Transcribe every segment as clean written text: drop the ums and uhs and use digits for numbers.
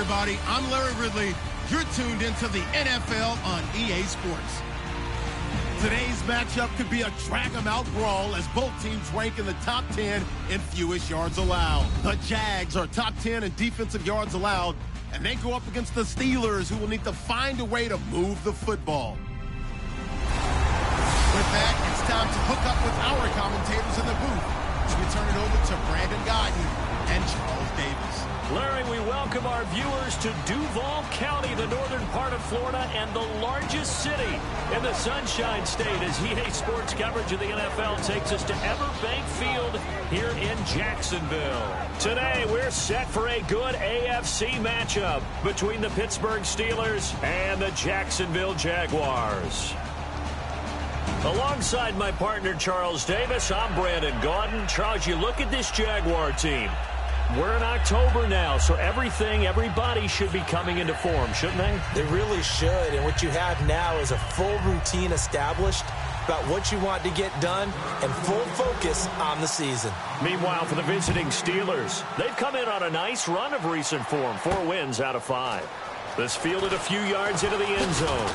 everybody. I'm Larry Ridley. You're tuned into the NFL on EA Sports. Today's matchup could be a drag-em-out brawl as both teams rank in the top 10 in fewest yards allowed. The Jags are top 10 in defensive yards allowed, and they go up against the Steelers, who will need to find a way to move the football. With that, it's time to hook up with our commentators in the booth. We turn it over to Brandon Guyton and Charles Davis. Larry, we welcome our viewers to Duval County, the northern part of Florida, and the largest city in the Sunshine State, as EA Sports coverage of the NFL takes us to Everbank Field here in Jacksonville. Today, we're set for a good AFC matchup between the Pittsburgh Steelers and the Jacksonville Jaguars. Alongside my partner, Charles Davis, I'm Brandon Gautin. Charles, you look at this Jaguar team. We're in October now, so everybody should be coming into form, shouldn't they? They really should, and what you have now is a full routine established about what you want to get done and full focus on the season. Meanwhile, for the visiting Steelers, they've come in on a nice run of recent form, 4 wins out of 5. This fielded a few yards into the end zone.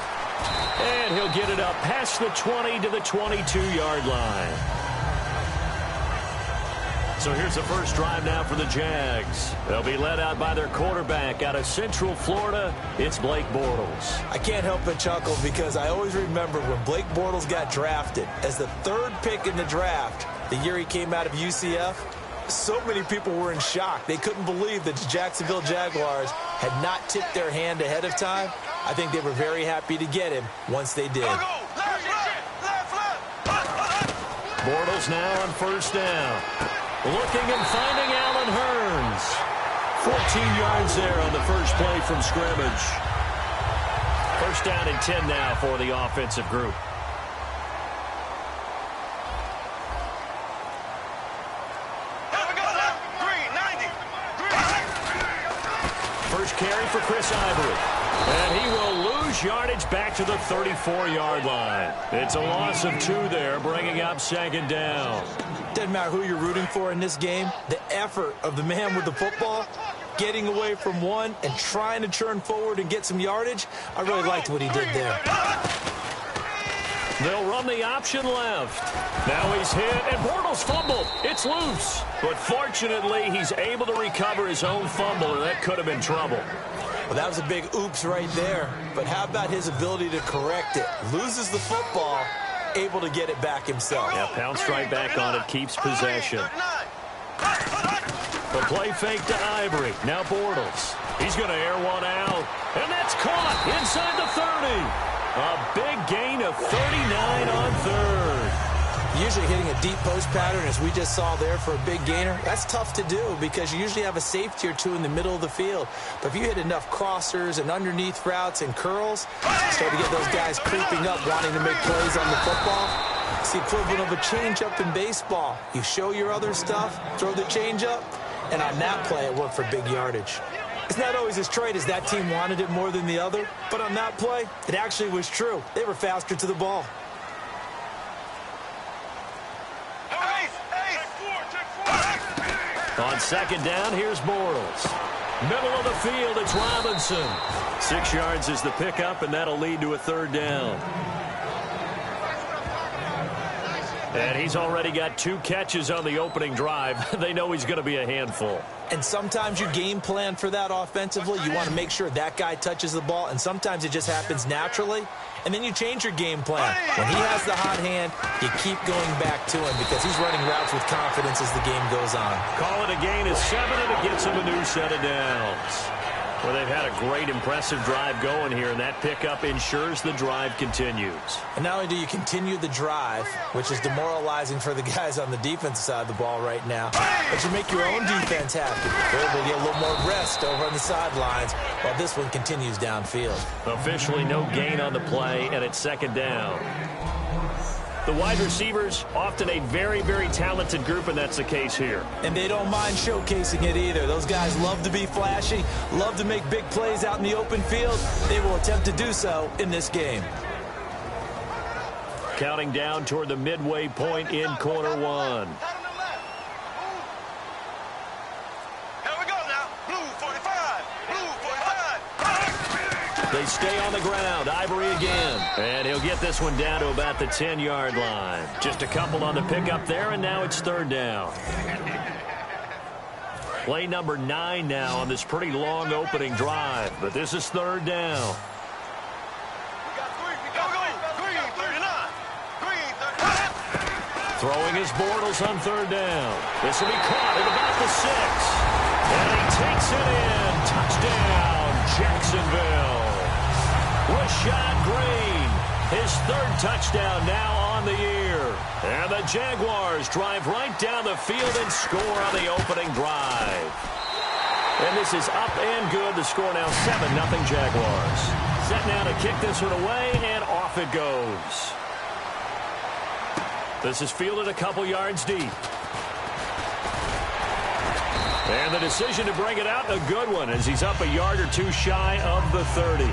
And he'll get it up past the 20 to the 22-yard line. So here's the first drive now for the Jags. They'll be led out by their quarterback out of Central Florida. It's Blake Bortles. I can't help but chuckle because I always remember when Blake Bortles got drafted as the 3rd pick in the draft, the year he came out of UCF. So many people were in shock. They couldn't believe that the Jacksonville Jaguars had not tipped their hand ahead of time. I think they were very happy to get him once they did. Bortles now on first down. Looking and finding Allen Hurns. 14 yards there on the first play from scrimmage. First down and 10 now for the offensive group. First carry for Chris Ivory. And he will lose yardage back to the 34-yard line. It's a loss of 2 there, bringing up second down. Doesn't matter who you're rooting for in this game. The effort of the man with the football, getting away from one and trying to turn forward and get some yardage, I really liked what he did there. They'll run the option left. Now he's hit, and Bortles fumbled. It's loose. But fortunately, he's able to recover his own fumble, or that could have been trouble. Well, that was a big oops right there. But how about his ability to correct it? Loses the football, able to get it back himself. Yeah, pounced right back on it, keeps possession. The play fake to Ivory. Now Bortles. He's going to air one out. And that's caught inside the 30. A big gain of 39 on third. Usually hitting a deep post pattern, as we just saw there, for a big gainer, that's tough to do because you usually have a safety or two in the middle of the field. But if you hit enough crossers and underneath routes and curls, start to get those guys creeping up, wanting to make plays on the football. It's the equivalent of a changeup in baseball. You show your other stuff, throw the changeup, and on that play, it worked for big yardage. It's not always as straight as that team wanted it more than the other, but on that play, it actually was true. They were faster to the ball. On second down, here's Bortles. Middle of the field, it's Robinson. 6 yards is the pickup, and that'll lead to a third down. And he's already got 2 catches on the opening drive. They know he's going to be a handful. And sometimes you game plan for that offensively. You want to make sure that guy touches the ball, and sometimes it just happens naturally. And then you change your game plan. When he has the hot hand, you keep going back to him because he's running routes with confidence as the game goes on. Call it a gain of 7, and it gets him a new set of downs. Well, they've had a great, impressive drive going here, and that pickup ensures the drive continues. And not only do you continue the drive, which is demoralizing for the guys on the defensive side of the ball right now, but you make your own defense happy. They're able to get a little more rest over on the sidelines while this one continues downfield. Officially no gain on the play, and it's second down. The wide receivers, often a very, very talented group, and that's the case here. And they don't mind showcasing it either. Those guys love to be flashy, love to make big plays out in the open field. They will attempt to do so in this game. Counting down toward the midway point in quarter one. Here we go now. Blue 45. Blue 45. They stay on the ground. Ivory again. And he'll get this one down to about the 10-yard line. Just a couple on the pickup there, and now it's third down. Play number 9 now on this pretty long opening drive. But this is third down. Throwing his Bortles on third down. This will be caught at about the 6. And he takes it in. Touchdown, Jacksonville. Rashad Green, his third touchdown now on the year. And the Jaguars drive right down the field and score on the opening drive. And this is up and good. The score now 7-0 Jaguars. Set now to kick this one away, and off it goes. This is fielded a couple yards deep. And the decision to bring it out, a good one, as he's up a yard or two shy of the 30.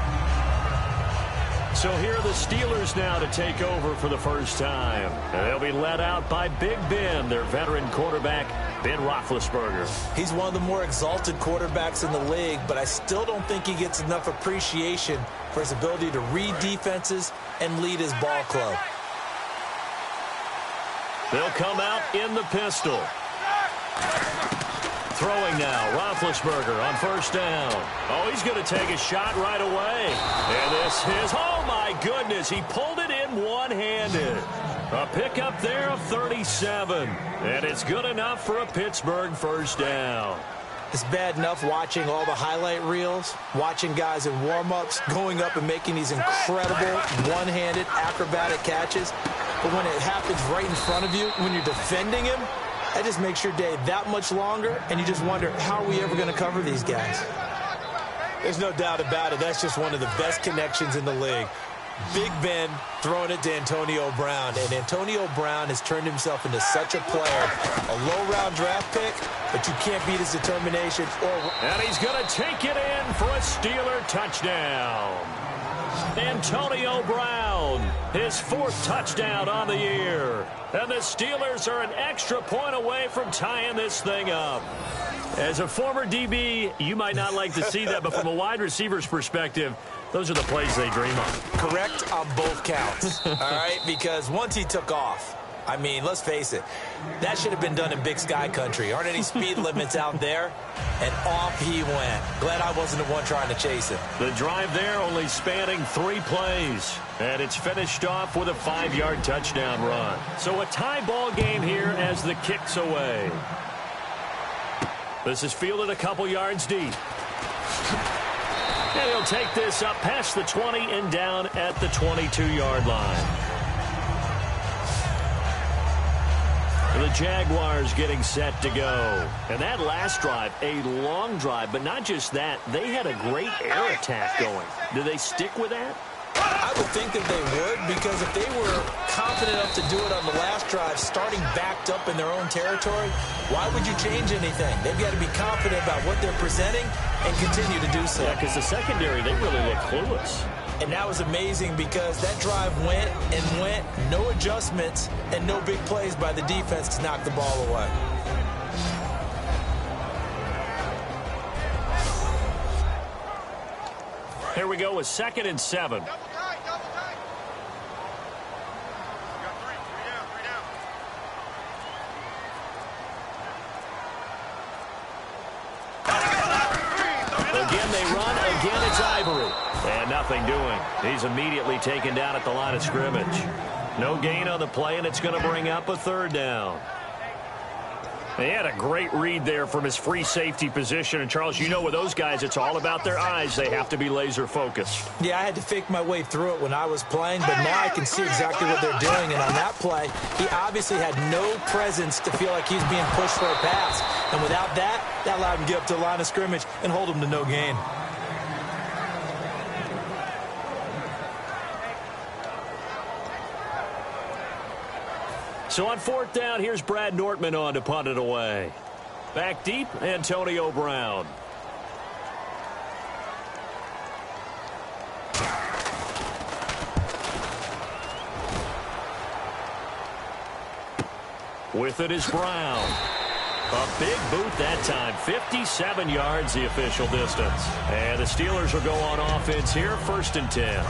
So here are the Steelers now to take over for the first time. And they'll be led out by Big Ben, their veteran quarterback, Ben Roethlisberger. He's one of the more exalted quarterbacks in the league, but I still don't think he gets enough appreciation for his ability to read defenses and lead his ball club. They'll come out in the pistol. Throwing now, Roethlisberger on first down. Oh, he's going to take a shot right away. And this is, oh my goodness, he pulled it in one-handed. A pickup there of 37. And it's good enough for a Pittsburgh first down. It's bad enough watching all the highlight reels, watching guys in warm-ups, going up and making these incredible one-handed acrobatic catches. But when it happens right in front of you, when you're defending him, that just makes your day that much longer, and you just wonder, how are we ever going to cover these guys? There's no doubt about it. That's just one of the best connections in the league. Big Ben throwing it to Antonio Brown, and Antonio Brown has turned himself into such a player. A low-round draft pick, but you can't beat his determination. And he's going to take it in for a Steeler touchdown. Antonio Brown, his fourth touchdown on the year. And the Steelers are an extra point away from tying this thing up. As a former DB, you might not like to see that, but from a wide receiver's perspective, those are the plays they dream of. Correct on both counts, all right? Because once he took off, I mean, let's face it, that should have been done in Big Sky country. Aren't any speed limits out there? And off he went. Glad I wasn't the one trying to chase him. The drive there only spanning 3 plays. And it's finished off with a 5-yard touchdown run. So a tie ball game here as the kick's away. This is fielded a couple yards deep. And he'll take this up past the 20 and down at the 22-yard line. The Jaguars getting set to go. And that last drive, a long drive, but not just that, they had a great air attack going. Do they stick with that? I would think that they would, because if they were confident enough to do it on the last drive, starting backed up in their own territory, why would you change anything? They've got to be confident about what they're presenting and continue to do so. Yeah, because the secondary, they really look clueless. And that was amazing because that drive went and went, no adjustments, and no big plays by the defense to knock the ball away. Here we go with 2nd and 7. Again, they run. Again, it's Ivory. And nothing doing. He's immediately taken down at the line of scrimmage. No gain on the play, and it's going to bring up a 3rd down. He had a great read there from his free safety position. And, Charles, you know with those guys, it's all about their eyes. They have to be laser focused. Yeah, I had to fake my way through it when I was playing, but now I can see exactly what they're doing. And on that play, he obviously had no presence to feel like he's being pushed for a pass. And without that, that allowed him to get up to the line of scrimmage and hold him to no gain. So on 4th down, here's Brad Nortman on to punt it away. Back deep, Antonio Brown. With it is Brown. A big boot that time. 57 yards the official distance. And the Steelers will go on offense here, 1st and 10.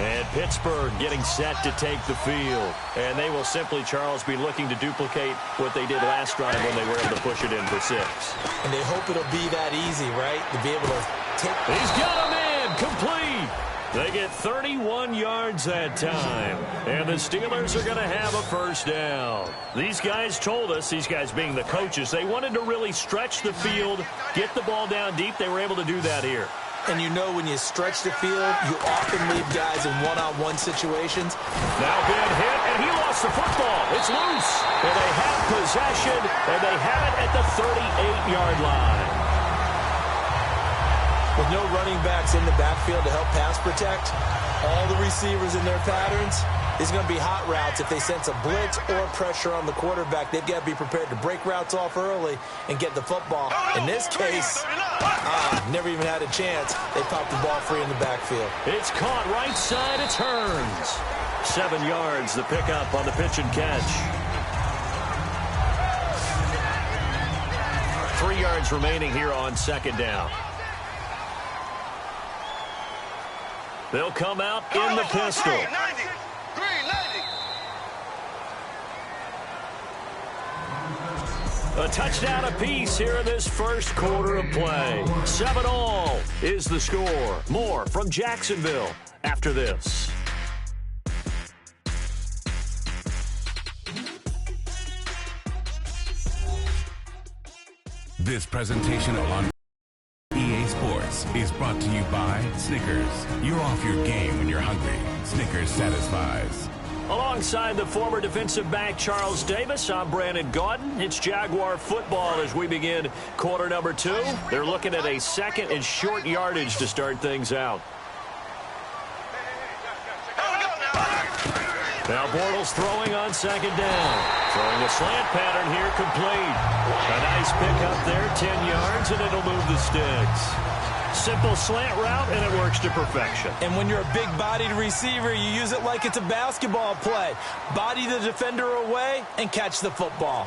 And Pittsburgh getting set to take the field. And they will simply, Charles, be looking to duplicate what they did last drive when they were able to push it in for 6. And they hope it'll be that easy, right? To be able to take... He's got him in. Complete. They get 31 yards that time. And the Steelers are going to have a 1st down. These guys told us, these guys being the coaches, they wanted to really stretch the field, get the ball down deep. They were able to do that here. And you know when you stretch the field, you often leave guys in one-on-one situations. Now been hit, and he lost the football. It's loose. And they have possession, and they have it at the 38-yard line. With no running backs in the backfield to help pass protect, all the receivers in their patterns, these are going to be hot routes. If they sense a blitz or pressure on the quarterback, they've got to be prepared to break routes off early and get the football. In this case, never even had a chance. They popped the ball free in the backfield. It's caught right side. It turns. 7 yards, the pickup on the pitch and catch. 3 yards remaining here on 2nd down. They'll come out in the pistol. A touchdown apiece here in this 1st quarter of play. 7-all is the score. More from Jacksonville after this. This presentation on EA Sports is brought to you by Snickers. You're off your game when you're hungry. Snickers satisfies. Alongside the former defensive back Charles Davis, I'm Brandon Gaudin. It's Jaguar football as we begin quarter number 2. They're looking at a 2nd and short yardage to start things out. Now Bortles throwing on 2nd down. Throwing a slant pattern here, complete. A nice pickup there, 10 yards, and it'll move the sticks. Simple slant route, and it works to perfection. And when you're a big-bodied receiver, you use it like it's a basketball play. Body the defender away and catch the football.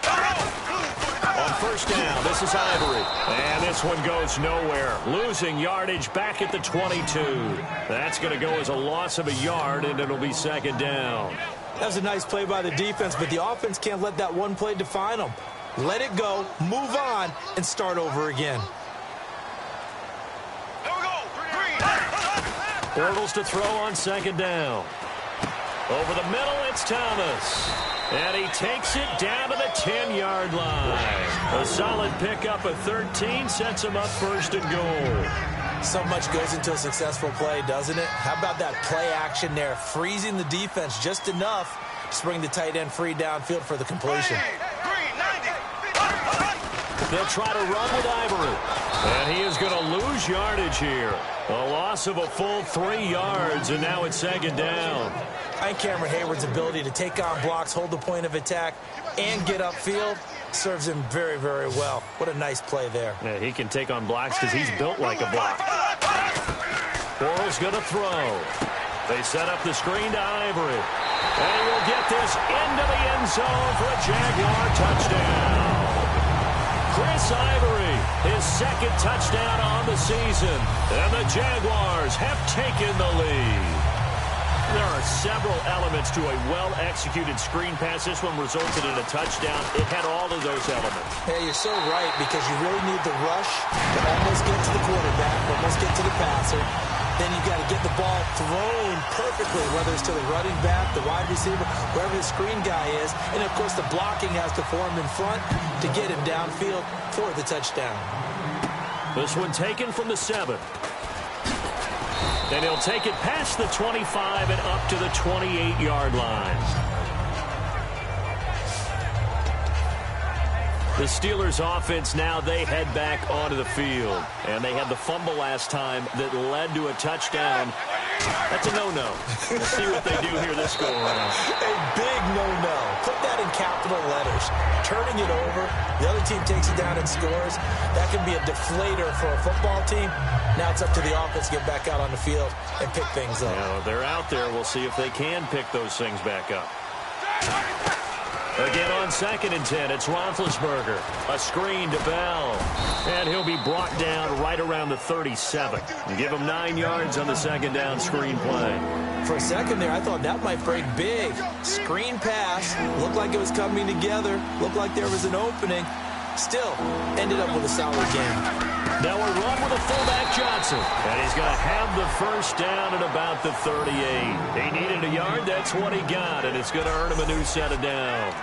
On 1st down, this is Ivory. And this one goes nowhere. Losing yardage back at the 22. That's going to go as a loss of a yard, and it'll be 2nd down. That was a nice play by the defense, but the offense can't let that one play define them. Let it go, move on, and start over again. Bortles to throw on 2nd down. Over the middle, it's Thomas. And he takes it down to the 10-yard line. A solid pickup of 13 sets him up 1st and goal. So much goes into a successful play, doesn't it? How about that play action there, freezing the defense just enough to bring the tight end free downfield for the completion. They'll try to run with Ivory. And he is going to lose yardage here. A loss of a full 3 yards, and now it's 2nd down. And Cameron Hayward's ability to take on blocks, hold the point of attack, and get upfield serves him very, very well. What a nice play there. Yeah, he can take on blocks because he's built like a block. Bortles going to throw. They set up the screen to Ivory. And he will get this into the end zone for a Jaguar touchdown. Chris Ivory, his 2nd touchdown on the season. And the Jaguars have taken the lead. There are several elements to a well-executed screen pass. This one resulted in a touchdown. It had all of those elements. Yeah, you're so right, because you really need the rush to almost get to the quarterback, almost get to the passer. Then you've got to get the ball thrown perfectly, whether it's to the running back, the wide receiver, wherever the screen guy is. And, of course, the blocking has to form in front to get him downfield for the touchdown. This one taken from the 7. And he'll take it past the 25 and up to the 28-yard line. The Steelers offense now, they head back onto the field. And they had the fumble last time that led to a touchdown. That's a no-no. We'll see what they do here this go-around. A big no-no. Put that in capital letters. Turning it over, the other team takes it down and scores. That can be a deflator for a football team. Now it's up to the offense to get back out on the field and pick things up. Now, they're out there. We'll see if they can pick those things back up. Again on 2nd and 10, it's Roethlisberger. A screen to Bell. And he'll be brought down right around the 37. Give him 9 yards on the 2nd down screen play. For a second there, I thought that might break big. Screen pass. Looked like it was coming together. Looked like there was an opening. Still, ended up with a solid game. Now we run with a fullback Johnson. And he's going to have the first down at about the 38. He needed a yard. That's what he got. And it's going to earn him a new set of downs.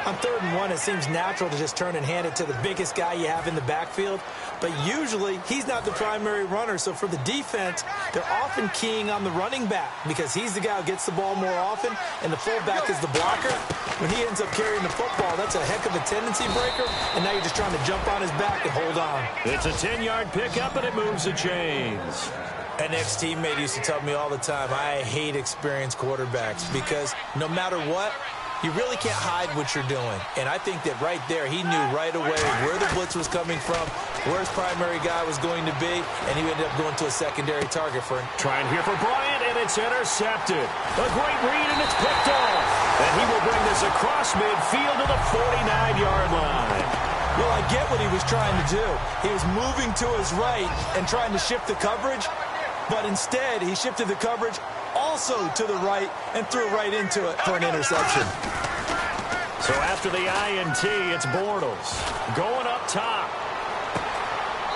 On 3rd and 1, it seems natural to just turn and hand it to the biggest guy you have in the backfield. But usually, he's not the primary runner. So for the defense, they're often keying on the running back because he's the guy who gets the ball more often, and the fullback is the blocker. When he ends up carrying the football, that's a heck of a tendency breaker, and now you're just trying to jump on his back and hold on. It's a 10-yard pickup, and it moves the chains. An ex-teammate used to tell me all the time, I hate experienced quarterbacks because no matter what, you really can't hide what you're doing. And I think that right there, he knew right away where the blitz was coming from, where his primary guy was going to be, and he ended up going to a secondary target for him. Trying here for Bryant, and it's intercepted. A great read, and it's picked off. And he will bring this across midfield to the 49-yard line. Well, I get what he was trying to do. He was moving to his right and trying to shift the coverage, but instead he shifted the coverage also to the right and threw right into it for an interception. So after the INT, it's Bortles going up top.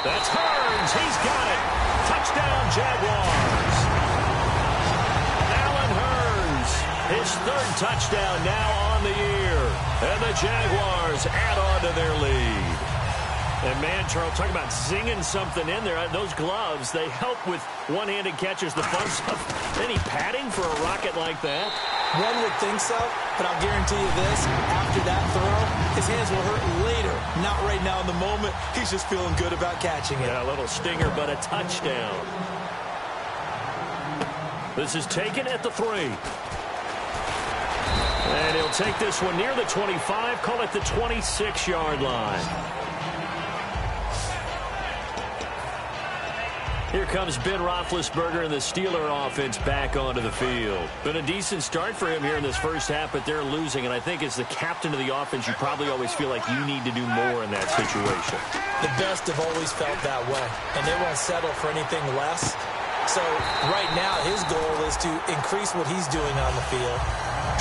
That's Hurns. He's got it. Touchdown, Jaguars. Allen Hurns, his 3rd touchdown now on the year. And the Jaguars add on to their lead. And, man, Charles, talking about zinging something in there. Those gloves, they help with one-handed catches, the fun stuff. Any padding for a rocket like that? One would think so, but I'll guarantee you this. After that throw, his hands will hurt later. Not right now in the moment. He's just feeling good about catching it. Yeah, a little stinger, but a touchdown. This is taken at the 3. And he'll take this one near the 25, call it the 26-yard line. Here comes Ben Roethlisberger and the Steeler offense back onto the field. Been a decent start for him here in this first half, but they're losing. And I think as the captain of the offense, you probably always feel like you need to do more in that situation. The best have always felt that way, and they won't settle for anything less. So right now, his goal is to increase what he's doing on the field,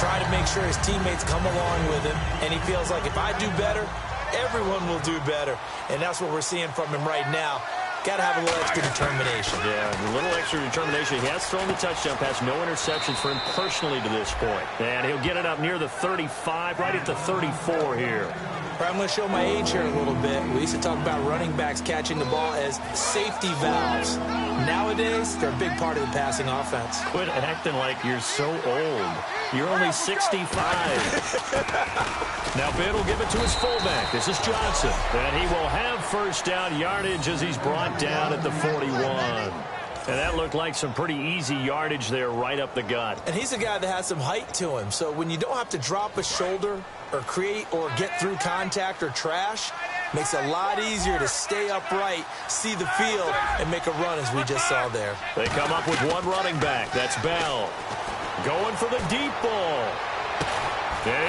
try to make sure his teammates come along with him, and he feels like if I do better, everyone will do better. And that's what we're seeing from him right now. Got to have a little extra determination. Yeah, a little extra determination. He has thrown the touchdown pass. No interceptions for him personally to this point. And he'll get it up near the 35, right at the 34 here. I'm going to show my age here a little bit. We used to talk about running backs catching the ball as safety valves. Nowadays, they're a big part of the passing offense. Quit acting like you're so old. You're only 65. Now Ben will give it to his fullback. This is Johnson. And he will have first down yardage as he's brought down at the 41. And that looked like some pretty easy yardage there right up the gut. And he's a guy that has some height to him. So when you don't have to drop a shoulder or create or get through contact or trash, makes it a lot easier to stay upright, see the field, and make a run as we just saw there. They come up with one running back. That's Bell. Going for the deep ball.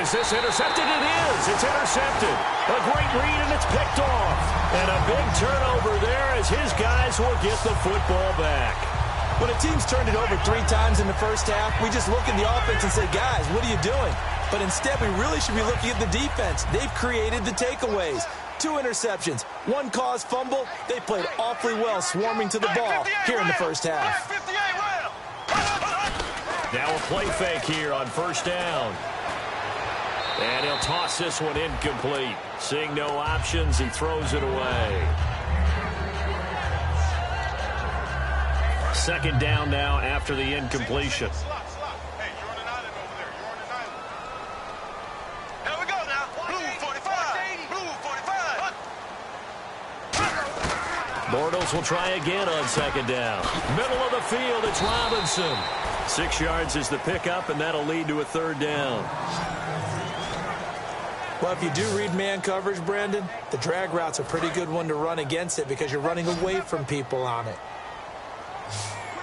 Is this intercepted? It is. It's intercepted. A great read, and it's picked off. And a big turnover there as his guys will get the football back. When a team's turned it over 3 times in the first half, we just look at the offense and say, guys, what are you doing? But instead, we really should be looking at the defense. They've created the takeaways. 2 interceptions, 1 caused fumble. They played awfully well swarming to the ball here in the first half. Now a play fake here on first down. And he'll toss this one incomplete. Seeing no options, he throws it away. Second down now after the incompletion. Bortles will try again on second down. Middle of the field, it's Robinson. 6 yards is the pickup, and that'll lead to a third down. Well, if you do read man coverage, Brandon, the drag route's a pretty good one to run against it because you're running away from people on it.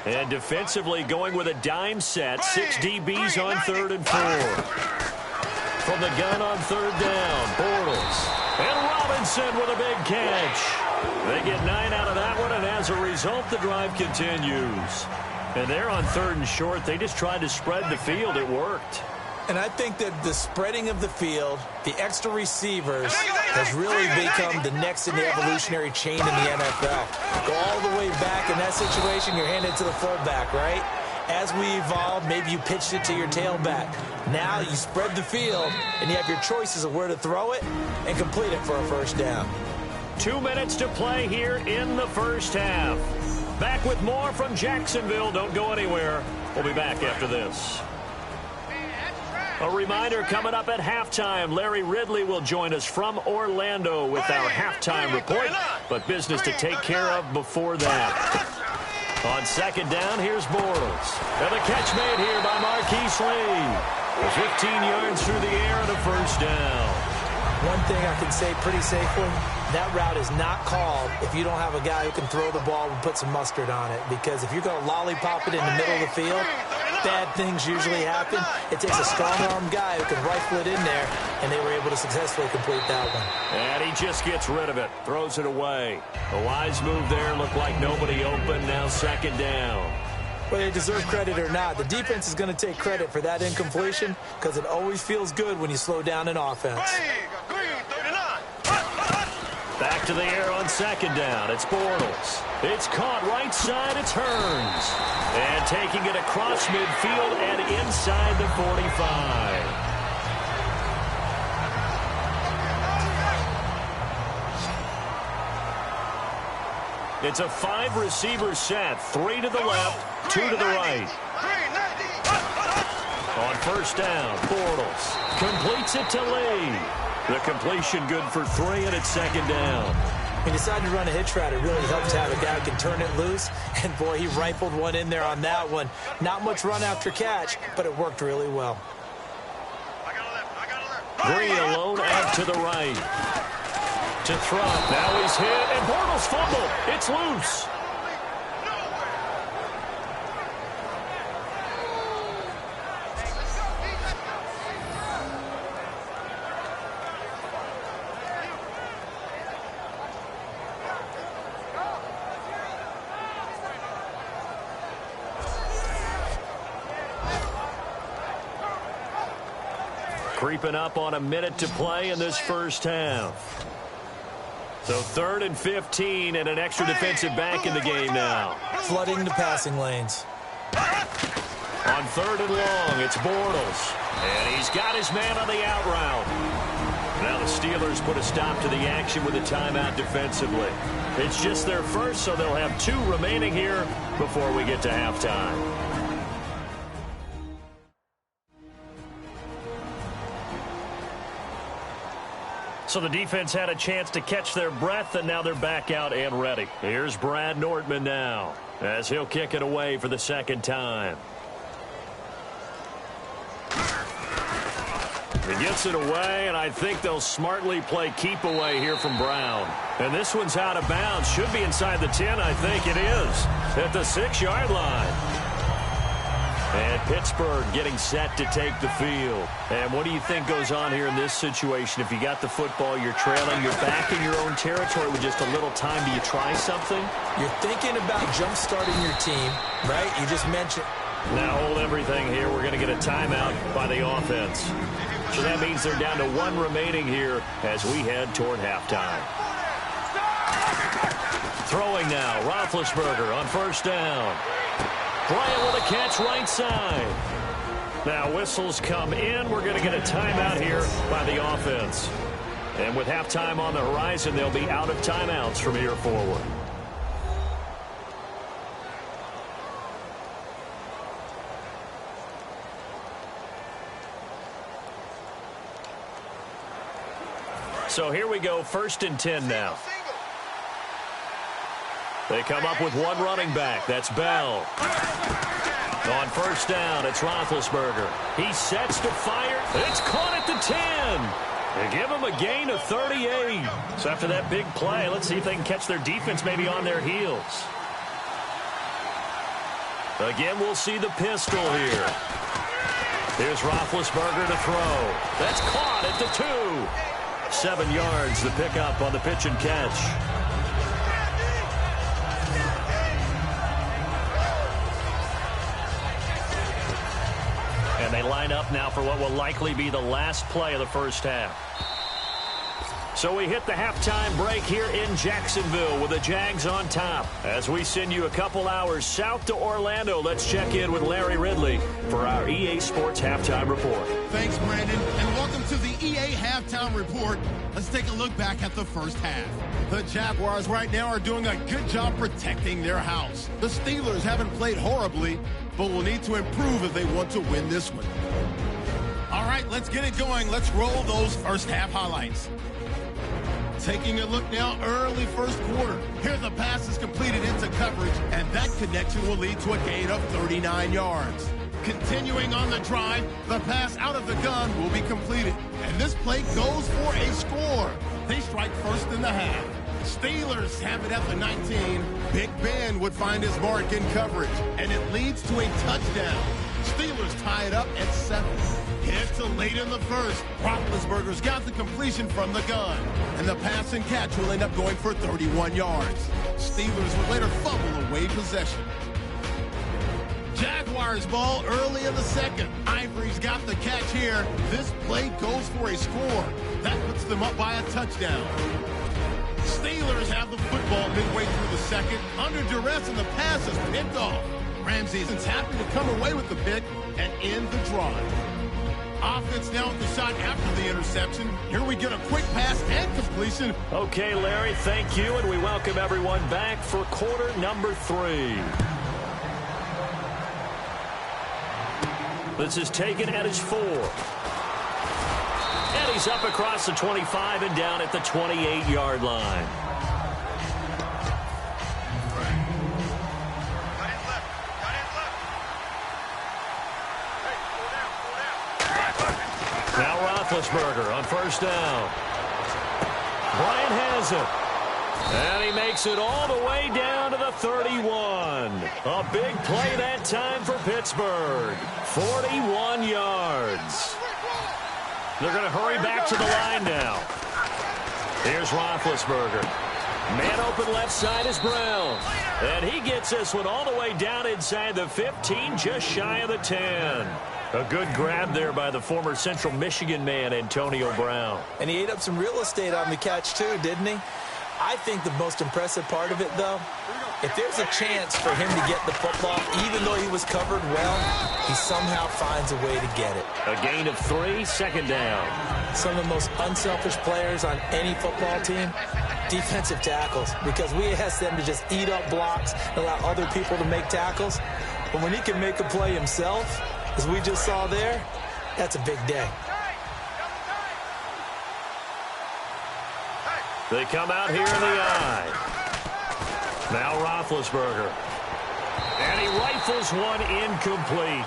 And defensively going with a dime set. 6 DBs on 3rd and 4. from the gun on third down. Bortles. And Robinson with a big catch. They get 9 out of that one, and as a result, the drive continues. And they're on third and short. They just tried to spread the field. It worked. And I think that the spreading of the field, the extra receivers, has really become the next in the evolutionary chain in the NFL. Go all the way back in that situation, you're handed to the fullback, right? As we evolve, maybe you pitched it to your tailback. Now you spread the field, and you have your choices of where to throw it and complete it for a first down. 2 minutes to play here in the first half. Back with more from Jacksonville. Don't go anywhere. We'll be back after this. A reminder coming up at halftime. Larry Ridley will join us from Orlando with our halftime report, but business to take care of before that. On second down, here's Bortles. And the catch made here by Marquise Lee. 15 yards through the air and a first down. One thing I can say pretty safely, that route is not called if you don't have a guy who can throw the ball and put some mustard on it. Because if you're going to lollipop it in the middle of the field, bad things usually happen. It takes a strong-arm guy who can rifle it in there, and they were able to successfully complete that one. And he just gets rid of it, throws it away. A wise move there, looked like nobody open, now second down. Whether they deserve credit or not, the defense is going to take credit for that incompletion because it always feels good when you slow down an offense. Back to the air on second down. It's Bortles. It's caught right side. It's Hearns. And taking it across midfield and inside the 45. It's a 5-receiver set. 3 to the left, 2 to the right. On first down, Bortles completes it to Lee. The completion good for 3, and it's second down. He decided to run a hitch route. It really helps to have a guy who can turn it loose. And, boy, he rifled one in there on that one. Not much run after catch, but it worked really well. Green alone out to the right. To throw. Now he's hit, and Bortles fumbled. It's loose. Creeping up on a minute to play in this first half. So 3rd and 15 and an extra defensive back in the game now. Flooding the passing lanes. On 3rd and long, it's Bortles. And he's got his man on the out route. Now the Steelers put a stop to the action with a timeout defensively. It's just their first, so they'll have 2 remaining here before we get to halftime. So the defense had a chance to catch their breath, and now they're back out and ready. Here's Brad Nortman now, as he'll kick it away for the second time. He gets it away, and I think they'll smartly play keep away here from Brown. And this one's out of bounds. Should be inside the 10, I think it is, at the 6-yard line. And Pittsburgh getting set to take the field. And what do you think goes on here in this situation? If you got the football, you're trailing, you're back in your own territory with just a little time. Do you try something? You're thinking about jump-starting your team, right? You just mentioned. Now hold everything here. We're going to get a timeout by the offense. So that means they're down to 1 remaining here as we head toward halftime. Throwing now, Roethlisberger on first down. Bryant with a catch right side. Now whistles come in. We're going to get a timeout here by the offense. And with halftime on the horizon, they'll be out of timeouts from here forward. So here we go, 1st and 10 now. They come up with 1 running back. That's Bell. On first down, it's Roethlisberger. He sets to fire. It's caught at the 10. They give him a gain of 38. So after that big play, let's see if they can catch their defense maybe on their heels. Again, we'll see the pistol here. Here's Roethlisberger to throw. That's caught at the 2. 7 yards, the pickup on the pitch and catch. And they line up now for what will likely be the last play of the first half. So we hit the halftime break here in Jacksonville with the Jags on top. As we send you a couple hours south to Orlando, let's check in with Larry Ridley for our EA Sports Halftime Report. Thanks, Brandon, and welcome to the EA Halftime Report. Let's take a look back at the first half. The Jaguars right now are doing a good job protecting their house. The Steelers haven't played horribly, but will need to improve if they want to win this one. All right, let's get it going. Let's roll those first half highlights. Taking a look now, early first quarter. Here the pass is completed into coverage, and that connection will lead to a gain of 39 yards. Continuing on the drive, the pass out of the gun will be completed. And this play goes for a score. They strike first in the half. Steelers have it at the 19. Big Ben would find his mark in coverage, and it leads to a touchdown. Steelers tie it up at 7. Head to late in the first. Roethlisberger's got the completion from the gun, and the pass and catch will end up going for 31 yards. Steelers would later fumble away possession. Jaguars ball early in the second. Ivory's got the catch here. This play goes for a score. That puts them up by a touchdown. Steelers have the football midway through the second. Under duress, and the pass is picked off. Ramsey's happy to come away with the pick and end the drive. Offense now with the shot after the interception. Here we get a quick pass and completion. Okay, Larry, thank you, and we welcome everyone back for quarter number 3. This is taken at his 4. And he's up across the 25 and down at the 28-yard line. Now Roethlisberger on first down. Bryant has it. And he makes it all the way down to the 31. A big play that time for Pittsburgh. 41 yards. They're going to hurry back to the line now. Here's Roethlisberger. Man open left side is Brown. And he gets this one all the way down inside the 15, just shy of the 10. A good grab there by the former Central Michigan man, Antonio Brown. And he ate up some real estate on the catch, too, didn't he? I think the most impressive part of it, though, if there's a chance for him to get the football, even though he was covered well, he somehow finds a way to get it. A gain of 3, second down. Some of the most unselfish players on any football team, defensive tackles, because we ask them to just eat up blocks and allow other people to make tackles. But when he can make a play himself, as we just saw there, that's a big day. They come out here in the eye. Now Roethlisberger. And he rifles one incomplete.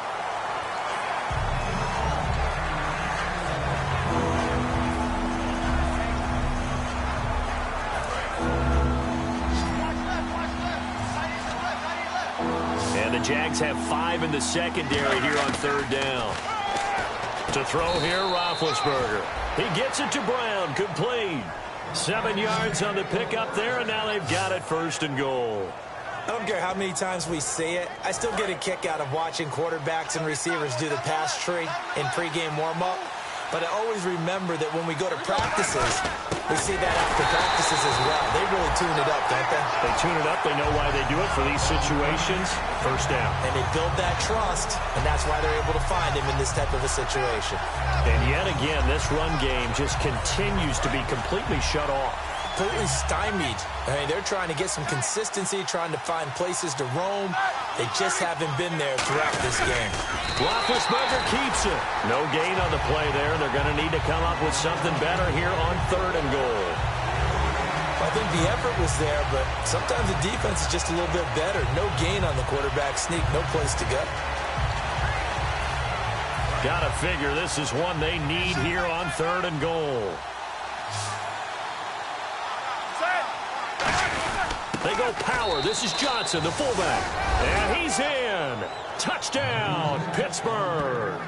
And the Jags have 5 in the secondary here on third down. To throw here, Roethlisberger. He gets it to Brown, complete. 7 yards on the pickup there, and now they've got it first and goal. I don't care how many times we say it. I still get a kick out of watching quarterbacks and receivers do the pass tree in pregame warm-up. But I always remember that when we go to practices, we see that after practices as well. They really tune it up, don't they? They tune it up. They know why they do it for these situations. First down. And they build that trust, and that's why they're able to find him in this type of a situation. And yet again, this run game just continues to be completely shut off. Completely stymied. I mean, they're trying to get some consistency, trying to find places to roam. They just haven't been there throughout this game. Roethlisberger keeps it. No gain on the play there. They're going to need to come up with something better here on third and goal. I think the effort was there, but sometimes the defense is just a little bit better. No gain on the quarterback sneak, no place to go. Gotta figure this is one they need here on third and goal. They go power. This is Johnson, the fullback. And he's in. Touchdown, Pittsburgh.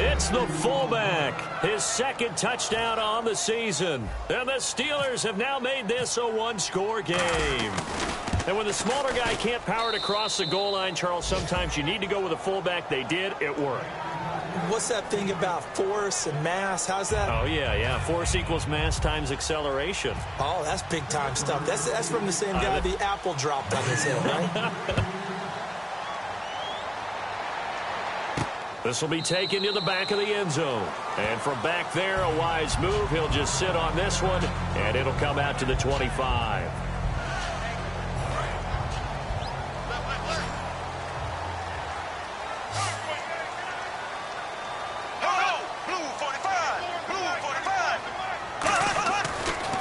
It's the fullback, his second touchdown on the season. And the Steelers have now made this a one-score game. And when the smaller guy can't power it across the goal line, Charles, sometimes you need to go with a fullback. They did. It worked. What's that thing about force and mass? How's that? Oh, yeah. Force equals mass times acceleration. Oh, that's big-time stuff. That's from the same guy the apple dropped on his head, right? This will be taken to the back of the end zone. And from back there, a wise move. He'll just sit on this one, and it'll come out to the 25.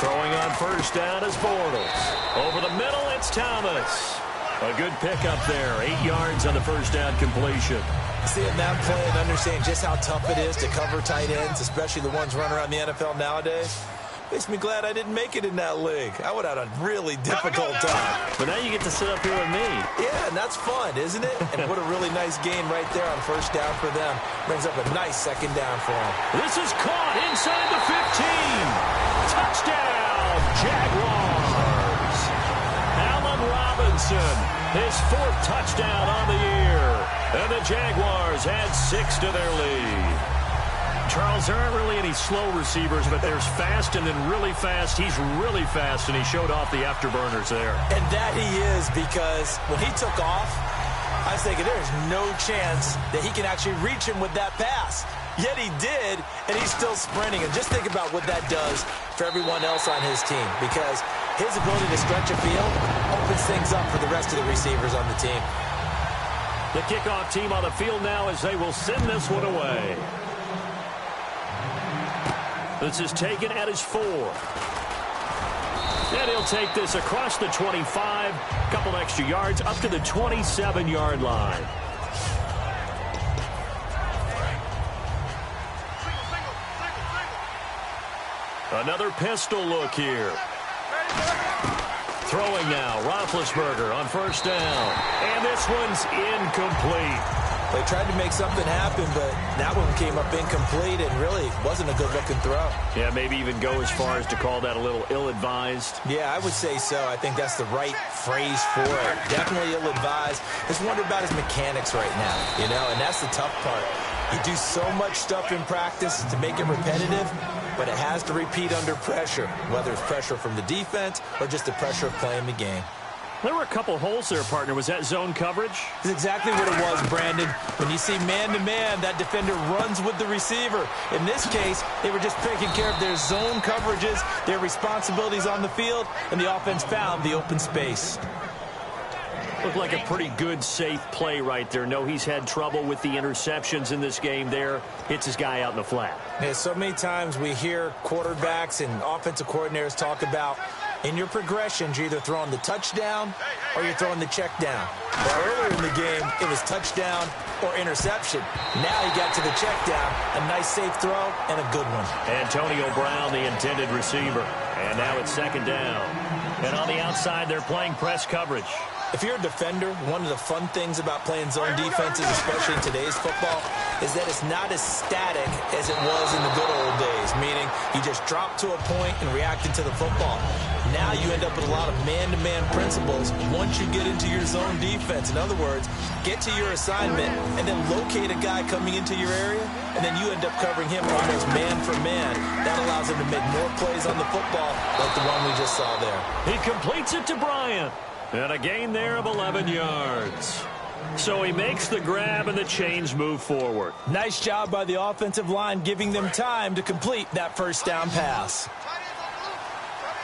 Throwing on first down is Bortles. Over the middle, it's Thomas. A good pickup there. 8 yards on the first down completion. Seeing that play and understanding just how tough it is to cover tight ends, especially the ones running around the NFL nowadays, makes me glad I didn't make it in that league. I would have had a really difficult time. But now you get to sit up here with me. Yeah, and that's fun, isn't it? And what a really nice gain right there on first down for them. Brings up a nice second down for them. This is caught inside the 15. Touchdown, Jaguars. Allen Robinson, his 4th touchdown on the year. And the Jaguars add 6 to their lead. Charles, there aren't really any slow receivers, but there's fast and then really fast. He's really fast, and he showed off the afterburners there. And that he is, because when he took off, I was thinking there's no chance that he can actually reach him with that pass. Yet he did, and he's still sprinting. And just think about what that does for everyone else on his team, because his ability to stretch a field opens things up for the rest of the receivers on the team. The kickoff team on the field now as they will send this one away. This is taken at his 4. And he'll take this across the 25. A couple extra yards up to the 27-yard line. Another pistol look here. Throwing now, Roethlisberger on first down. And this one's incomplete. They tried to make something happen, but that one came up incomplete and really wasn't a good-looking throw. Yeah, maybe even go as far as to call that a little ill-advised. Yeah, I would say so. I think that's the right phrase for it. Definitely ill-advised. Just wonder about his mechanics right now, and that's the tough part. You do so much stuff in practice to make it repetitive, but it has to repeat under pressure, whether it's pressure from the defense or just the pressure of playing the game. There were a couple holes there, partner. Was that zone coverage? That's exactly what it was, Brandon. When you see man-to-man, that defender runs with the receiver. In this case, they were just taking care of their zone coverages, their responsibilities on the field, and the offense found the open space. Looked like a pretty good, safe play right there. No, he's had trouble with the interceptions in this game there. Hits his guy out in the flat. Yeah, so many times we hear quarterbacks and offensive coordinators talk about in your progressions, you're either throwing the touchdown or you're throwing the check down. Well, earlier in the game, it was touchdown or interception. Now he got to the check down, a nice safe throw, and a good one. Antonio Brown, the intended receiver. And now it's second down. And on the outside, they're playing press coverage. If you're a defender, one of the fun things about playing zone defenses, especially in today's football, is that it's not as static as it was in the good old days, meaning you just drop to a point and react into the football. Now you end up with a lot of man-to-man principles once you get into your zone defense. In other words, get to your assignment and then locate a guy coming into your area, and then you end up covering him almost man for man. That allows him to make more plays on the football like the one we just saw there. He completes it to Bryant. And a gain there of 11 yards. So he makes the grab and the chains move forward. Nice job by the offensive line giving them time to complete that first down pass.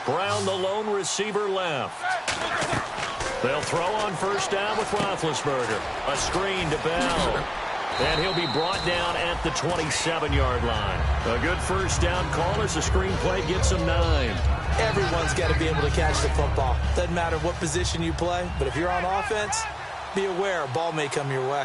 Brown, the lone receiver, left. They'll throw on first down with Roethlisberger. A screen to Bell. And he'll be brought down at the 27-yard line. A good first down call as the screenplay gets him 9. Everyone's got to be able to catch the football. Doesn't matter what position you play, but if you're on offense, be aware a ball may come your way.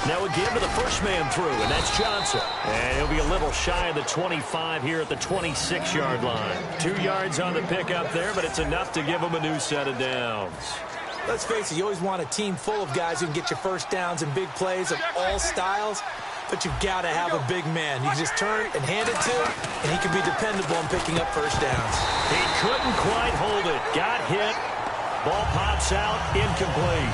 Now again to the first man through, and that's Johnson. And he'll be a little shy of the 25 here at the 26-yard line. 2 yards on the pickup there, but it's enough to give him a new set of downs. Let's face it, you always want a team full of guys who can get you first downs and big plays of all styles, but you've got to have a big man. You can just turn and hand it to him, and he can be dependable in picking up first downs. He couldn't quite hold it. Got hit. Ball pops out, incomplete.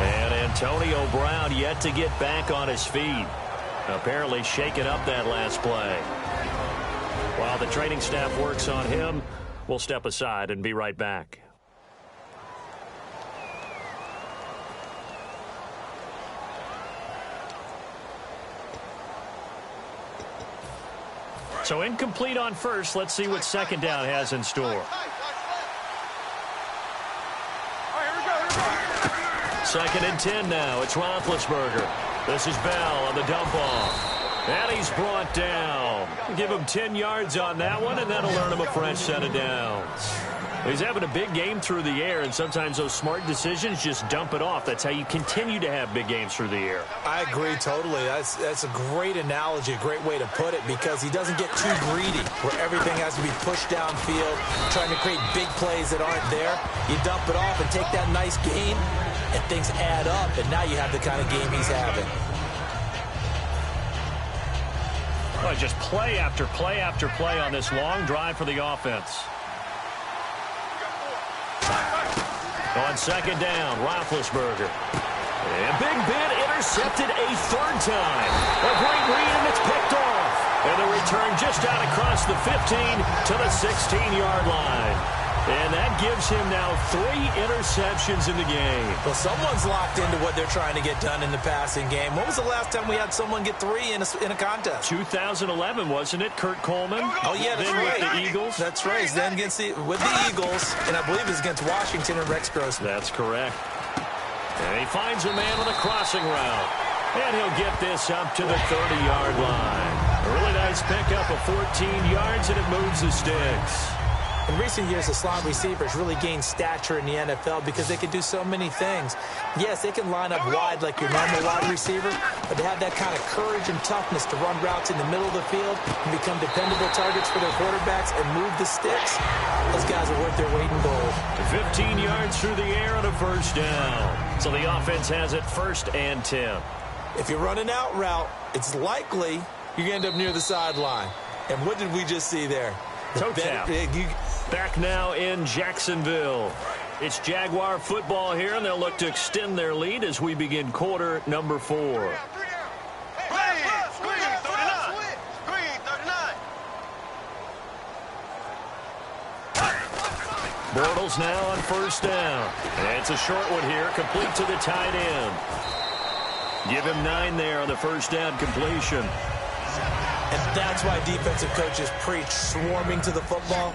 And Antonio Brown yet to get back on his feet. Apparently shaking up that last play. While the training staff works on him, we'll step aside and be right back. So incomplete on first. Let's see what second down has in store. Second and 10 now. It's Roethlisberger. This is Bell on the dump off. And he's brought down. Give him 10 yards on that one, and that'll earn him a fresh set of downs. He's having a big game through the air, and sometimes those smart decisions just dump it off. That's how you continue to have big games through the air. I agree totally. That's a great analogy, a great way to put it, because he doesn't get too greedy where everything has to be pushed downfield, trying to create big plays that aren't there. You dump it off and take that nice gain, and things add up, and now you have the kind of game he's having. Well, just play after play after play on this long drive for the offense. On second down, Roethlisberger. And Big Ben intercepted a third time. A great read, and it's picked off. And the return just out across the 15 to the 16-yard line. And that gives him now 3 interceptions in the game. Well, someone's locked into what they're trying to get done in the passing game. When was the last time we had someone get 3 in a contest? 2011, wasn't it? Kurt Coleman. Oh, yeah, that's then right. With the Eagles. That's right. Then with the Eagles, and I believe it's against Washington and Rex Grossman. That's correct. And he finds a man on a crossing route. And he'll get this up to the 30-yard line. A really nice pickup of 14 yards, and it moves the sticks. In recent years, the slot receivers really gained stature in the NFL because they can do so many things. Yes, they can line up wide like your normal wide receiver, but they have that kind of courage and toughness to run routes in the middle of the field and become dependable targets for their quarterbacks and move the sticks. Those guys are worth their weight in gold. 15 yards through the air and a first down. So the offense has it 1st and 10. If you run an out route, it's likely you're going to end up near the sideline. And what did we just see there? Toe tap. Back now in Jacksonville. It's Jaguar football here, and they'll look to extend their lead as we begin quarter number 4. Bortles now on first down. And it's a short one here, complete to the tight end. Give him 9 there on the first down completion. And that's why defensive coaches preach swarming to the football.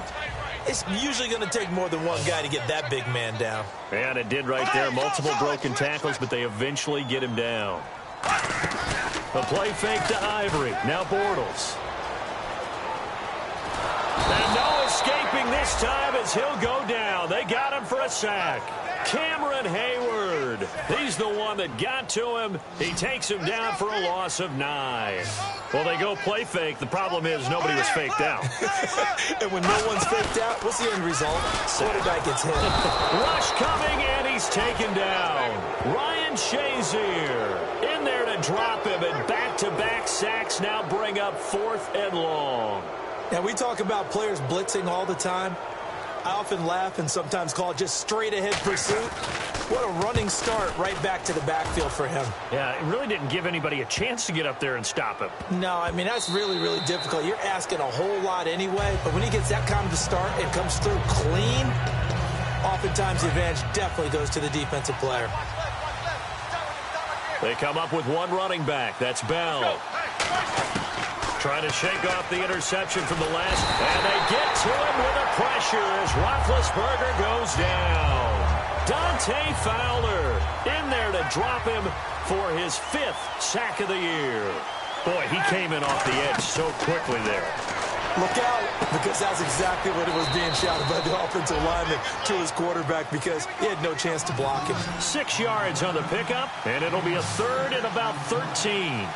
It's usually going to take more than one guy to get that big man down. And it did right there. Multiple broken tackles, but they eventually get him down. A play fake to Ivory. Now Bortles. And no escaping this time as he'll go down. They got him for a sack. Cameron Hayward. He's the one that got to him. He takes him down for a loss of 9. Well, they go play fake. The problem is nobody was faked out. And when no one's faked out, what's the end result? Quarterback gets hit. Rush coming, and he's taken down. Ryan Shazier in there to drop him, and back-to-back sacks now bring up 4th and long. Now, we talk about players blitzing all the time. I often laugh and sometimes call it just straight-ahead pursuit. What a running start right back to the backfield for him. Yeah, it really didn't give anybody a chance to get up there and stop him. No, I mean, that's really, really difficult. You're asking a whole lot anyway, but when he gets that kind of a start and comes through clean, oftentimes the advantage definitely goes to the defensive player. They come up with one running back. That's Bell. Trying to shake off the interception from the last. And they get to him with a pressure as Roethlisberger goes down. Dante Fowler in there to drop him for his 5th sack of the year. Boy, he came in off the edge so quickly there. Look out, because that's exactly what it was being shouted by the offensive lineman to his quarterback because he had no chance to block him. 6 yards on the pickup, and it'll be a 3rd and about 13.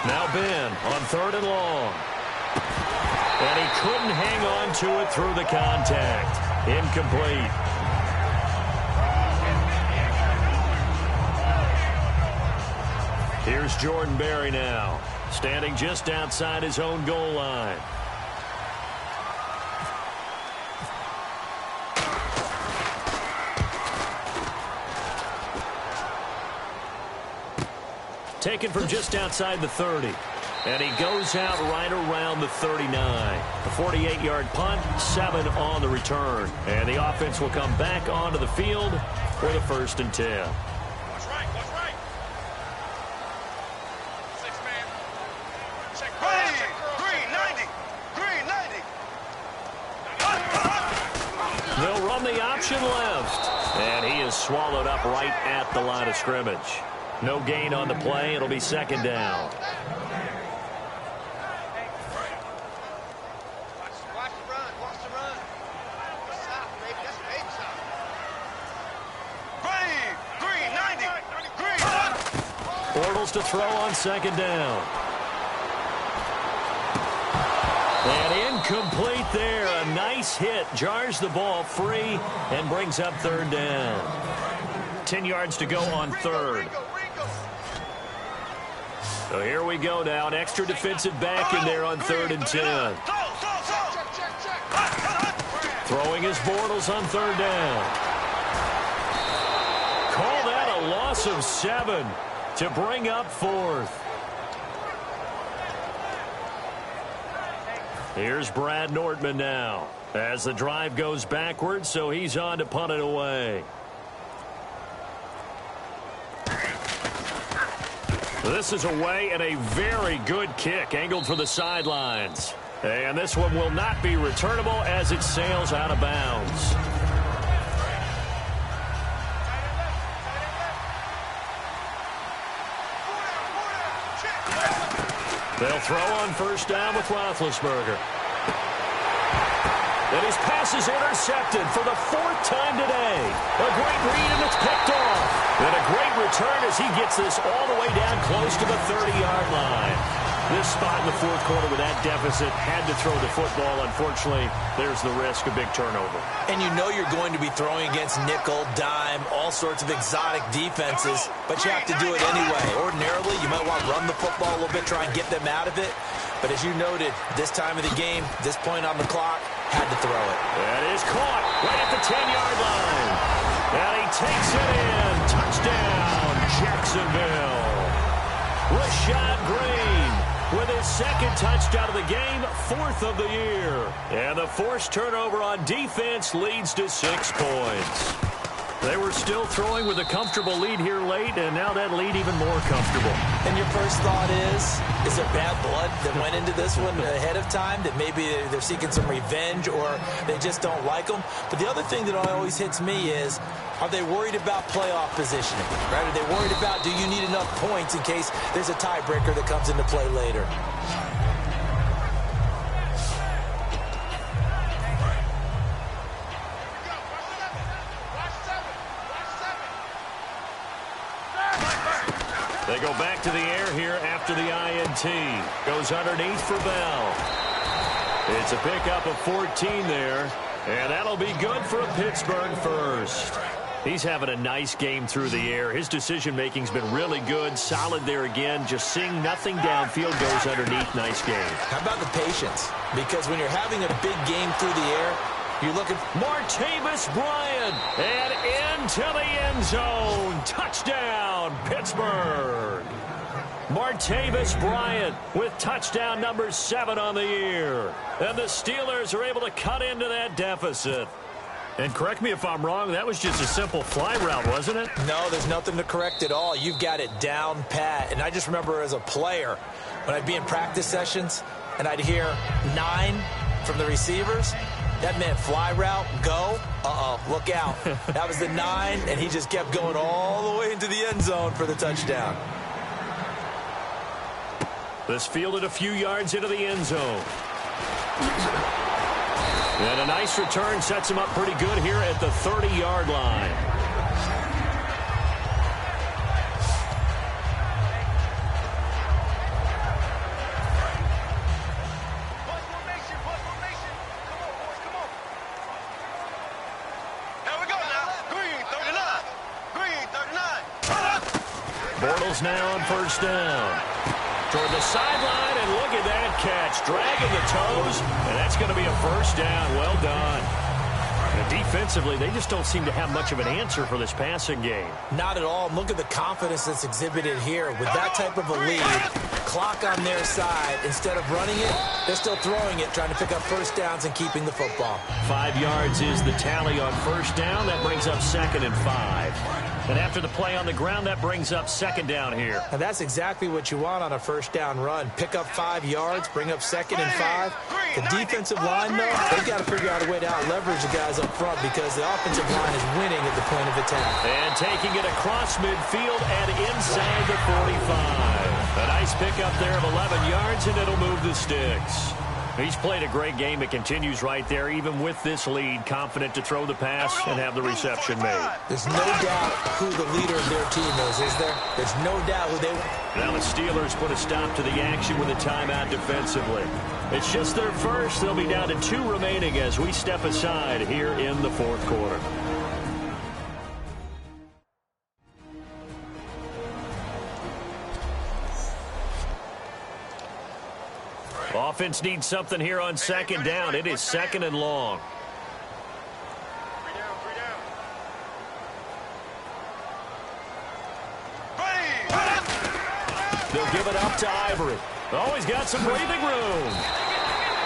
Now Ben on 3rd and long. And he couldn't hang on to it through the contact. Incomplete. Here's Jordan Berry now, standing just outside his own goal line. Taken from just outside the 30. And he goes out right around the 39. A 48-yard punt, 7 on the return. And the offense will come back onto the field for the 1st and 10. Watch right, watch right. 6-man. Check green, 90. Green, 90. They'll run the option left. And he is swallowed up right at the line of scrimmage. No gain on the play. It'll be 2nd down. To throw on 2nd down. And incomplete there. A nice hit. Jars the ball free and brings up 3rd down. 10 yards to go on 3rd. So here we go now. An extra defensive back in there on 3rd and 10. Throwing his Bortles on 3rd down. Call that a loss of 7. To bring up 4th. Here's Brad Nordman now. As the drive goes backwards, so he's on to punt it away. This is away and a very good kick angled for the sidelines. And this one will not be returnable as it sails out of bounds. They'll throw on 1st down with Roethlisberger. And his pass is intercepted for the 4th time today. A great read, and it's picked off. And a great return as he gets this all the way down close to the 30-yard line. This spot in the 4th quarter with that deficit, had to throw the football. Unfortunately, there's the risk of big turnover. And you know you're going to be throwing against nickel, dime, all sorts of exotic defenses, but you have to do it anyway. Ordinarily, you might want to run the football a little bit, try and get them out of it. But as you noted, this time of the game, this point on the clock, had to throw it. That is caught right at the 10-yard line. And he takes it in. Touchdown, Jacksonville. Rashad Green with his 2nd touchdown of the game, 4th of the year. And the forced turnover on defense leads to 6 points. They were still throwing with a comfortable lead here late, and now that lead even more comfortable. And your first thought is there bad blood that went into this one ahead of time, that maybe they're seeking some revenge or they just don't like them? But the other thing that always hits me is, are they worried about playoff positioning? Right? Are they worried about, do you need enough points in case there's a tiebreaker that comes into play later? They go back to the air here after the INT. Goes underneath for Bell. It's a pickup of 14 there. And that'll be good for a Pittsburgh first. He's having a nice game through the air. His decision-making's been really good. Solid there again. Just seeing nothing downfield, goes underneath. Nice game. How about the patience? Because when you're having a big game through the air, you're looking... Martavis Bryant. And into the end zone. Touchdown, Pittsburgh. Martavis Bryant with touchdown number 7 on the year. And the Steelers are able to cut into that deficit. And correct me if I'm wrong, that was just a simple fly route, wasn't it? No, there's nothing to correct at all. You've got it down pat. And I just remember as a player, when I'd be in practice sessions and I'd hear 9 from the receivers, that meant fly route, go. Uh-oh, look out. That was the 9, and he just kept going all the way into the end zone for the touchdown. This fielded a few yards into the end zone. And a nice return sets him up pretty good here at the 30-yard line. Eagles now on first down. Toward the sideline, and look at that catch. Dragging the toes, and that's going to be a first down. Well done. And defensively, they just don't seem to have much of an answer for this passing game. Not at all. Look at the confidence that's exhibited here. With that type of a lead, clock on their side, instead of running it, they're still throwing it, trying to pick up first downs and keeping the football. 5 yards is the tally on first down. That brings up 2nd and 5. And after the play on the ground, that brings up 2nd down here. And that's exactly what you want on a first down run. Pick up 5 yards, bring up 2nd and 5. The defensive line, though, they've got to figure out a way to out-leverage the guys up front because the offensive line is winning at the point of attack. And taking it across midfield and inside the 45. A nice pickup there of 11 yards, and it'll move the sticks. He's played a great game. It continues right there, even with this lead, confident to throw the pass and have the reception made. There's no doubt who the leader of their team is there? There's no doubt who they... Now the Steelers put a stop to the action with a timeout defensively. It's just their first. They'll be down to 2 remaining as we step aside here in the 4th quarter. Offense needs something here on 2nd down. It is 2nd and long. They'll give it up to Ivory. Oh, he's got some breathing room.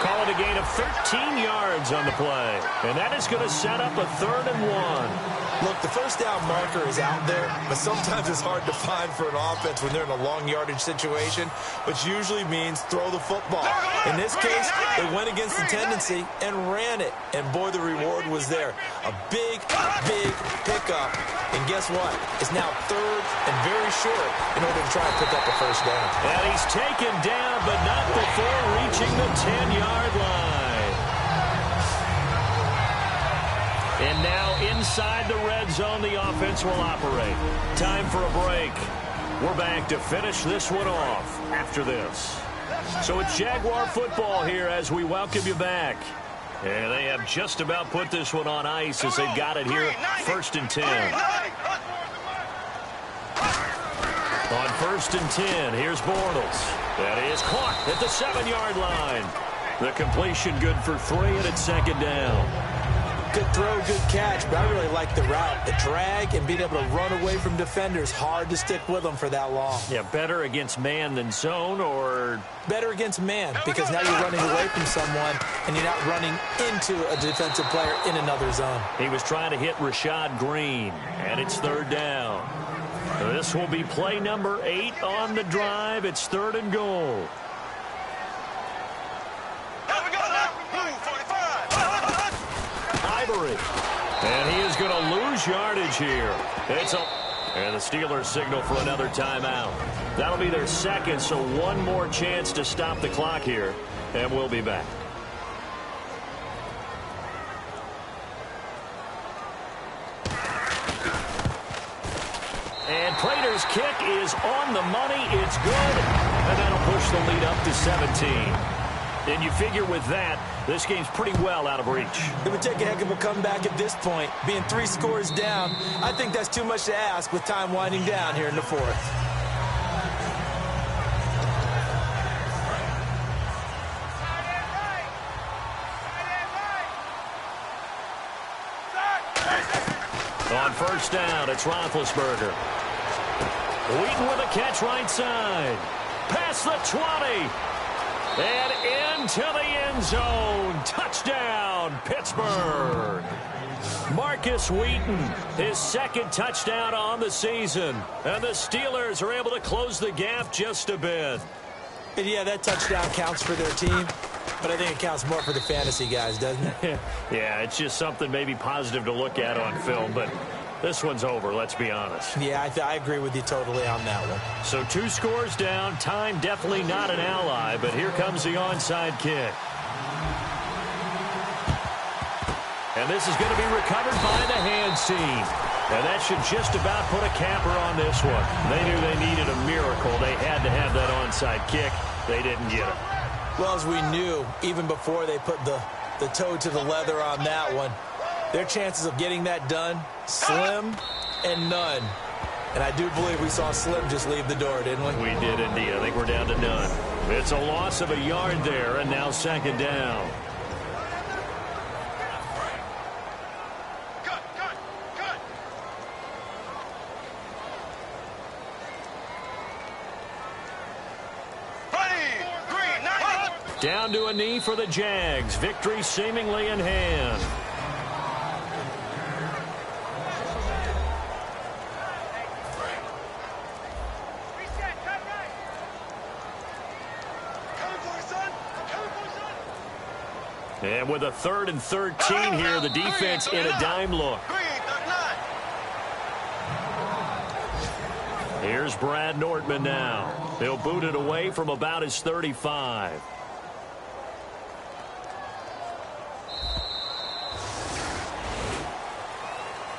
Call it a gain of 13 yards on the play. And that is going to set up a 3rd and 1. Look, the first down marker is out there, but sometimes it's hard to find for an offense when they're in a long yardage situation, which usually means throw the football. In this case, they went against the tendency and ran it. And boy, the reward was there. A big, big pickup. And guess what? It's now 3rd and very short in order to try and pick up a first down. And he's taken down, but not before reaching the 10-yard line. And now inside the red zone, the offense will operate. Time for a break. We're back to finish this one off after this. So it's Jaguar football here as we welcome you back. And they have just about put this one on ice as they've got it here, 1st and 10. On 1st and 10, here's Bortles. That is caught at the 7-yard line. The completion good for 3, and it's 2nd down. Good throw, good catch, but I really like the route. The drag and being able to run away from defenders, hard to stick with them for that long. Yeah, better against man than zone, or... Better against man, because now you're running away from someone, and you're not running into a defensive player in another zone. He was trying to hit Rashad Green, and it's 3rd down. This will be play number 8 on the drive. It's 3rd and goal. And he is going to lose yardage here. And the Steelers signal for another timeout. That'll be their 2nd, so one more chance to stop the clock here. And we'll be back. And Prater's kick is on the money. It's good. And that'll push the lead up to 17. And you figure with that, this game's pretty well out of reach. It would take a heck of a comeback at this point. Being 3 scores down, I think that's too much to ask with time winding down here in the 4th. On 1st down, it's Roethlisberger. Wheaton with a catch right side. Past the 20. And into the end zone. Touchdown, Pittsburgh. Marcus Wheaton, his 2nd touchdown on the season. And the Steelers are able to close the gap just a bit. And yeah, that touchdown counts for their team. But I think it counts more for the fantasy guys, doesn't it? Yeah, it's just something maybe positive to look at on film. But this one's over, let's be honest. Yeah, I agree with you totally on that one. So 2 scores down. Time definitely not an ally, but here comes the onside kick. And this is going to be recovered by the hands team. And that should just about put a capper on this one. They knew they needed a miracle. They had to have that onside kick. They didn't get it. Well, as we knew, even before they put the toe to the leather on that one, their chances of getting that done, slim and none. And I do believe we saw Slim just leave the door, didn't we? We did indeed. I think we're down to none. It's a loss of a yard there, and now second down. Cut. Ready. Green, 90. Down to a knee for the Jags. Victory seemingly in hand. And with a 3rd and 13 here, the defense in a dime look. Here's Brad Nortman now. He'll boot it away from about his 35.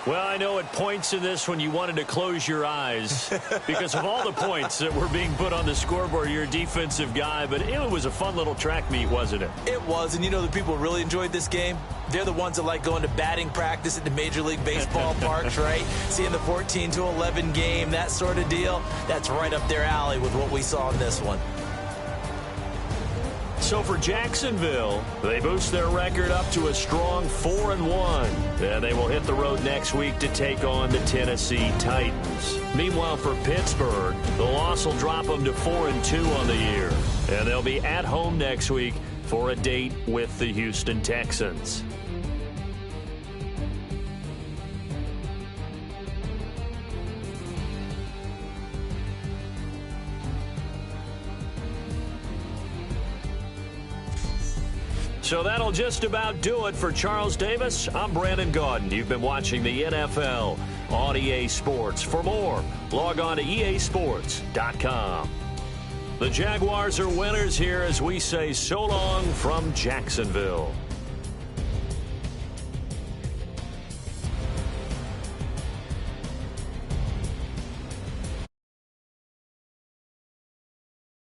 Well, I know at points in this when you wanted to close your eyes because of all the points that were being put on the scoreboard. You're a defensive guy, but it was a fun little track meet, wasn't it? It was, and you know the people who really enjoyed this game? They're the ones that like going to batting practice at the Major League Baseball parks, right? Seeing the 14-11 game, that sort of deal. That's right up their alley with what we saw in this one. So for Jacksonville, they boost their record up to a strong 4-1. And they will hit the road next week to take on the Tennessee Titans. Meanwhile, for Pittsburgh, the loss will drop them to 4-2 on the year. And they'll be at home next week for a date with the Houston Texans. So that'll just about do it for Charles Davis. I'm Brandon Gaudin. You've been watching the NFL on EA Sports. For more, log on to easports.com. The Jaguars are winners here as we say so long from Jacksonville.